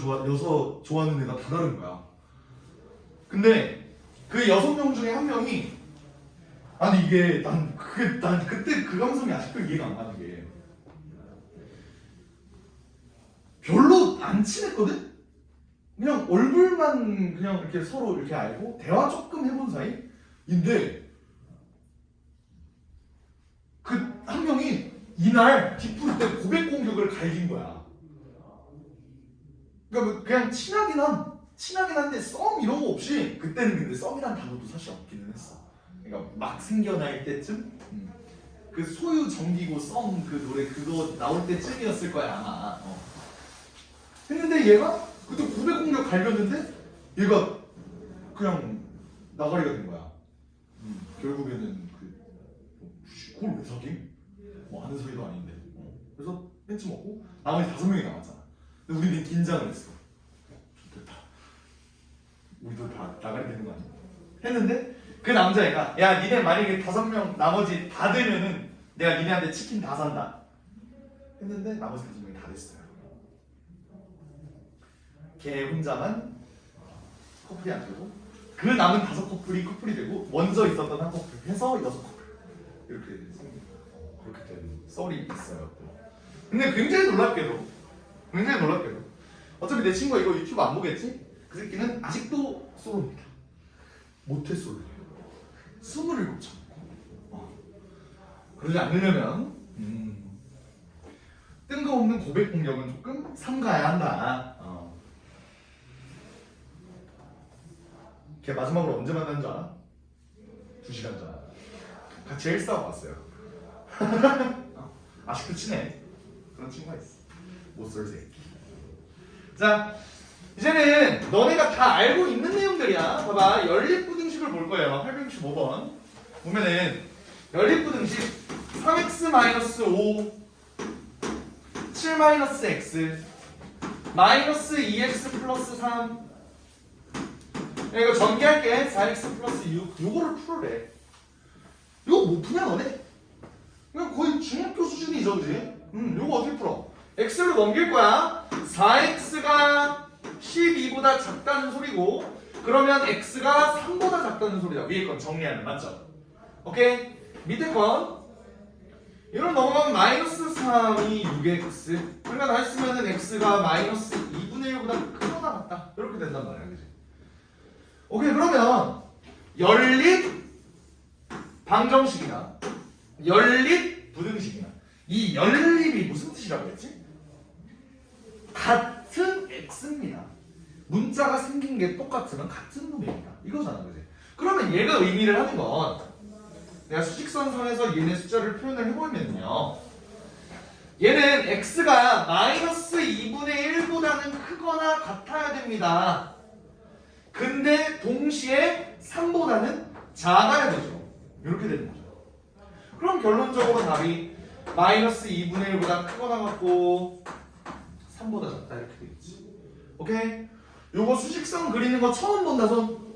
좋아하는 애가 다 다른 거야. 근데 그 6명 중에 한 명이 아니 이게 난 그때 그 감성이 아직도 이해가 안 가는 게 별로 안 친했거든? 그냥 얼굴만 그냥 이렇게 서로 이렇게 알고 대화 조금 해본 사이인데 그 한 명이 이날 뒷부를 때 고백 공격을 갈긴 거야. 그러니까 뭐 그냥 친하긴 한데 썸 이런 거 없이 그때는 근데 썸이란 단어도 사실 없기는 했어. 그러니까 막 생겨날 때쯤 그 소유 정기고 썸 그 노래 그거 나올 때쯤이었을 거야 아마. 했는데 얘가 그때 고백 공격 갈겼는데 얘가 그냥 나가리가 된 거야. 결국에는 그걸 왜 사김? 뭐 아는 사이도 아닌데. 그래서 벤치 먹고 나머지 5명이 남았잖아. 근데 우리는 긴장을 했어. 좋겠다. 우리도 다 나가리 되는 거 아니야? 했는데 그 남자애가 야 니네 만약에 5명 나머지 다 되면은 내가 니네한테 치킨 다 산다. 했는데 나머지 5명이 다 됐어요. 걔 혼자만 커플이 안 되고 그 남은 5커플이 커플이 되고 먼저 있었던 한 커플 해서 6커플 이렇게 생긴 거예요. 그렇게 된 썰이 있어요. 근데 굉장히 놀랍게도 어차피 내 친구가 이거 유튜브 안 보겠지? 그 새끼는 아직도 솔로입니다. 모태 솔로예요. 27점. 그러지 않으려면 뜬금없는 고백 공격은 조금 삼가야 한다. 걔 마지막으로 언제 만난 줄 알아? 2시간 전. 같이 헬스하고 왔어요. 아직도 친해. 그런 친구가 있어. 못쏠 새끼. 자, 이제는 너네가 다 알고 있는 내용들이야. 봐봐, 연립부등식을 볼 거예요. 865번. 보면은 연립부등식 3x-5 7-x -2x 플러스 3 이거 전개할게. 4x 플러스 6 요거를 풀어래. 이거 못 푸냐 너네? 이거 거의 중학교 수준이죠 그지? 요거 어떻게 풀어? x로 넘길 거야. 4x가 12보다 작다는 소리고 그러면 x가 3보다 작다는 소리다. 위에 건 정리하면 맞죠? 오케이? 밑에 건 이런 넘어가면 마이너스 3이 6x 그러니까 다 했으면은 x가 마이너스 2분의 1보다 크거나 같다 이렇게 된단 말이야 그지? 오케이 그러면 연립 방정식이나 연립 부등식이나 이 연립이 무슨 뜻이라고 했지? 같은 x입니다. 문자가 생긴 게 똑같으면 같은 놈입니다. 이거잖아 그지? 그러면 얘가 의미를 하는 건 내가 수직선상에서 얘네 숫자를 표현을 해보면요 얘는 x가 마이너스 2분의 1보다는 크거나 같아야 됩니다. 근데 동시에 3보다는 작아야 되죠. 이렇게 되는 거죠. 그럼 결론적으로 답이 마이너스 2분의 1보다 크거나 같고 3보다 작다 이렇게 되겠지. 오케이? 요거 수직선 그리는 거 처음 본다 손?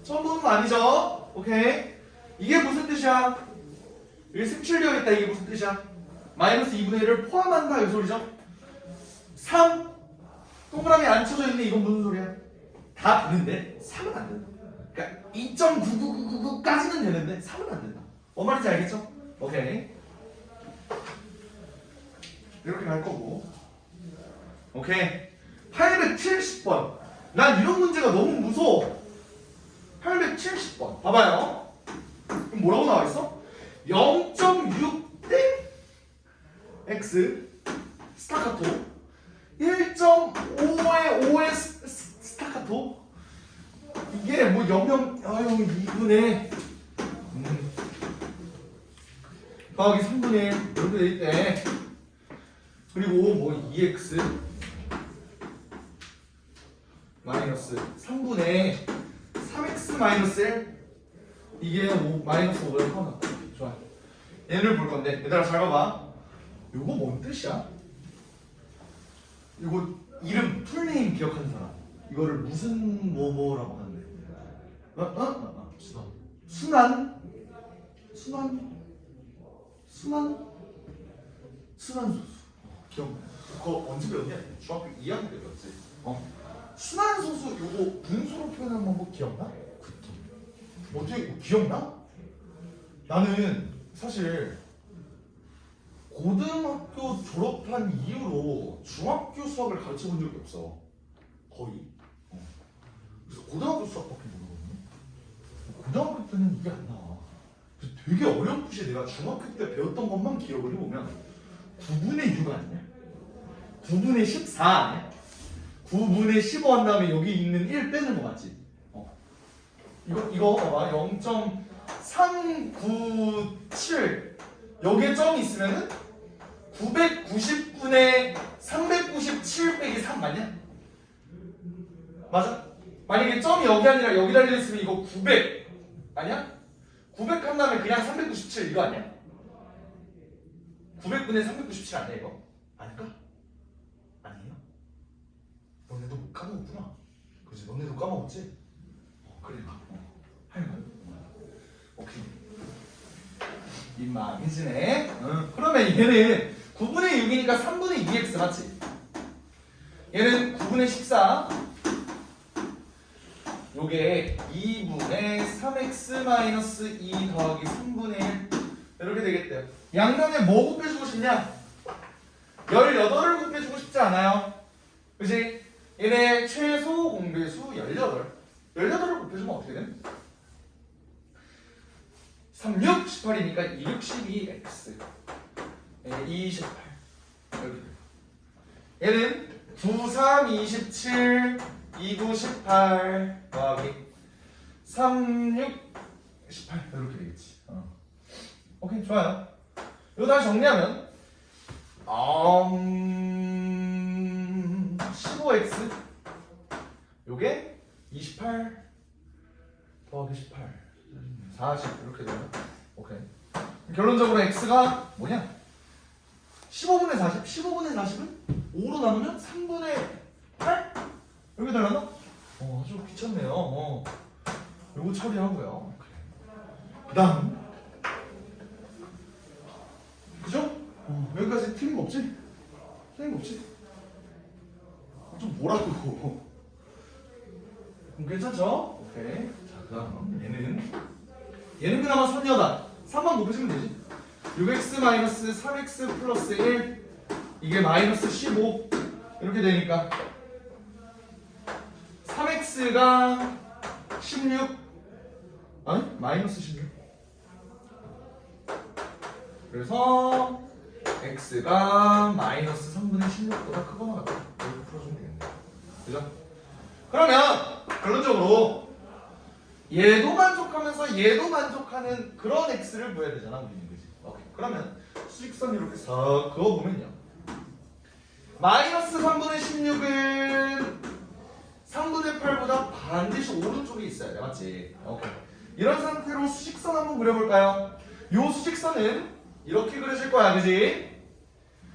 처음 보는 거 아니죠? 오케이? 이게 무슨 뜻이야? 여기 색칠되어 있다. 이게 무슨 뜻이야? 마이너스 2분의 1을 포함한다 이 소리죠? 3 동그라미 안 쳐져 있네. 이건 무슨 소리야? 다 되는데 3은 안 된다. 그러니까 2.99999까지는 되는데 3은 안 된다. 뭔 말인지 알겠죠? 오케이. 이렇게 갈 거고. 오케이. 870번. 난 이런 문제가 너무 무서워. 870번. 봐봐요. 그럼 뭐라고 나와 있어? 0.6 땡 x 스타카토 1.5의 5의 스타카토 이게 뭐 2분의 더하기 3분의 1 이렇게 돼 있대. 그리고 뭐 2x 마이너스 3분의 3x 마이너스 1 이게 마이너스 5를 포함한다. 좋아. 얘를 볼 건데 얘들아 잘 봐봐. 요거 뭔 뜻이야? 요거 이름 풀네임 기억하는 사람. 이거를 무슨 뭐뭐라고 하는데? 순환 순환소수. 기억나? 그거 언제 배웠냐? 중학교 2학년 때 배웠지. 순환소수 요거 분수로 표현하는 방법 기억나? 어떻게 기억나? 나는 사실 고등학교 졸업한 이후로 중학교 수학을 가르쳐 본 적이 없어. 거의. 그래서 고등학교 수학밖에 모르거든요. 고등학교 때는 이게 안 나와. 그래서 되게 어렴풋이 내가 중학교 때 배웠던 것만 기억을 해보면 9분의 6 아니냐? 9분의 14 아니야? 9분의 15 한 다음에 여기 있는 1 빼는 거 맞지? 이거 봐봐. 0.397 여기에 점이 있으면은 990분의 397 빼기 3 맞냐? 맞아? 만약에 점이 여기 아니라 여기 달려있으면 이거 900 아니야? 900 한 다음에 그냥 397 이거 아니야? 900분의 397 아니야 이거? 아닐까? 아니에요? 너네도 못 까먹었구나. 그렇지? 너네도 까먹었지? 그래 봐. 할머니. 오케이. 민망해지네. 그러면 얘는 9분의 6이니까 3분의 2x 맞지? 얘는 9분의 14. 요게 2분의 3x-2 더하기 3분의 1 이렇게 되겠대요. 양면에 뭐 곱해주고 싶냐? 18을 곱해주고 싶지 않아요? 그치? 얘네 최소 공배수 18. 18을 곱해주면 어떻게 돼? 3, 6, 18이니까 2, 6, 12x 28 이렇게 돼. 얘는 9, 3, 27 2, 9, 18 더하기 3, 6, 18 이렇게 되겠지. 오케이 좋아요. 이거 다시 정리하면 15x 요게 28 더하기 18 40 이렇게 되면 오케이. 결론적으로 x가 뭐냐? 15분의 40 15분의 40을 5로 나누면 3분의 8 이렇게 되려나? 아주 귀찮네요. 요거 처리하고요. 그 다음 그죠? 여기까지 틀린 거 없지? 틀린 거 없지? 좀 뭐라고 괜찮죠? 오케이. 자, 그 다음 얘는 그나마 선녀다. 3만 곱해주면 되지. 6x 3x 플러스 1 이게 마이너스 15 이렇게 되니까 3x가 16 아니 마이너스 16 그래서 x가 마이너스 3분의 16보다 크거나 같다. 이렇게 풀어주면 되겠네. 그죠? 그러면 결론적으로 얘도 만족하면서 얘도 만족하는 그런 x를 구해야 되잖아 우리는. 그지? 오케이. 그러면 수직선 이렇게 싹 그어보면요. 마이너스 3분의 16은 3분의 8보다 반드시 오른쪽에 있어야 돼. 맞지? 오케이. 이런 상태로 수직선 한번 그려볼까요? 요 수직선은 이렇게 그려질 거야. 그지?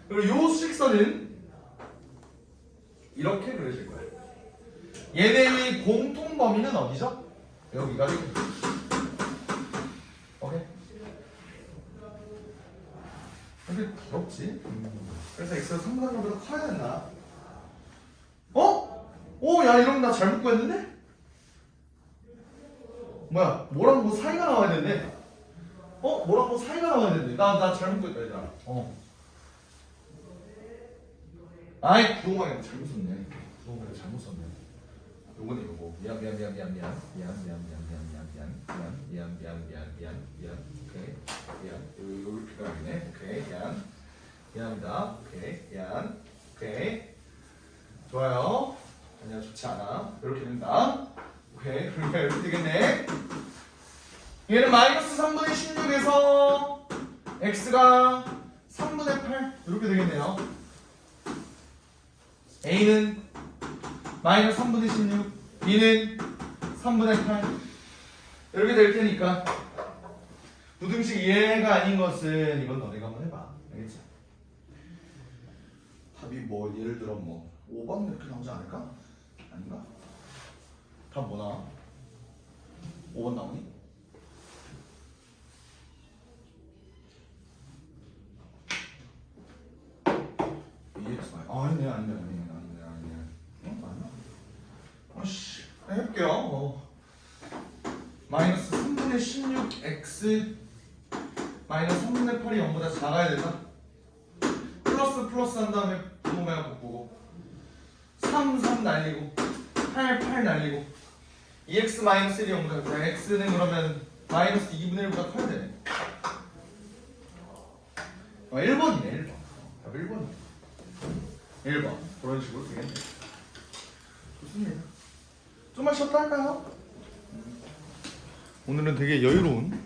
그리고 요 수직선은 이렇게 그려질 거야. 얘네의 공통 범위는 어디죠? 여기가 여기. 오케이. 이게 더럽지? 그래서 x가 3분의 1보다 커야 된다. 야 이러면 나 잘못 구했는데? 뭐야 뭐랑 뭐 사이가 나와야 되는데? 뭐랑 뭐 사이가 나와야 되는데? 나 잘못 구했다 얘들아. 아이 구동방에 잘못 썼네. 구동방에 잘못 썼네. 요거네 요거. 미안. 오케이. 미안. 요 필요하네. 오케이. 미안합니다. 오케이. 미안. 오케이. 좋아요. 아니야 좋지 않아. 이렇게 된다. 오케이. 그러니까 이렇게 되겠네. 얘는 마이너스 3분의 16에서 x가 3분의 8 이렇게 되겠네요. a는 마이너스 3분의 16, b는 3분의 8 이렇게 될 테니까 부등식 이해가 아닌 것은 이건 너네가 한번 해봐. 알겠지? 답이 뭐 예를 들어 뭐 5번 이렇게 나오지 않을까? 아닌가? 답 뭐 나와? 5번 나오니? 아니네. 응? 아니야? 아씨, 해볼게요. 마이너스 3분의 16x 마이너스 3분의 8이 0보다 작아야 된다. 플러스 한 다음에 분모가 곱고 3 날리고 8 날리고 2x 마이너스 1이 온다. 자, x는 그러면 마이너스 2분의 1보다 커야 되네. 1번이네 1번. 답 1번이네. 1번 그런 식으로 되겠네. 좋습니다. 좀만 쉬었다 할까요? 오늘은 되게 여유로운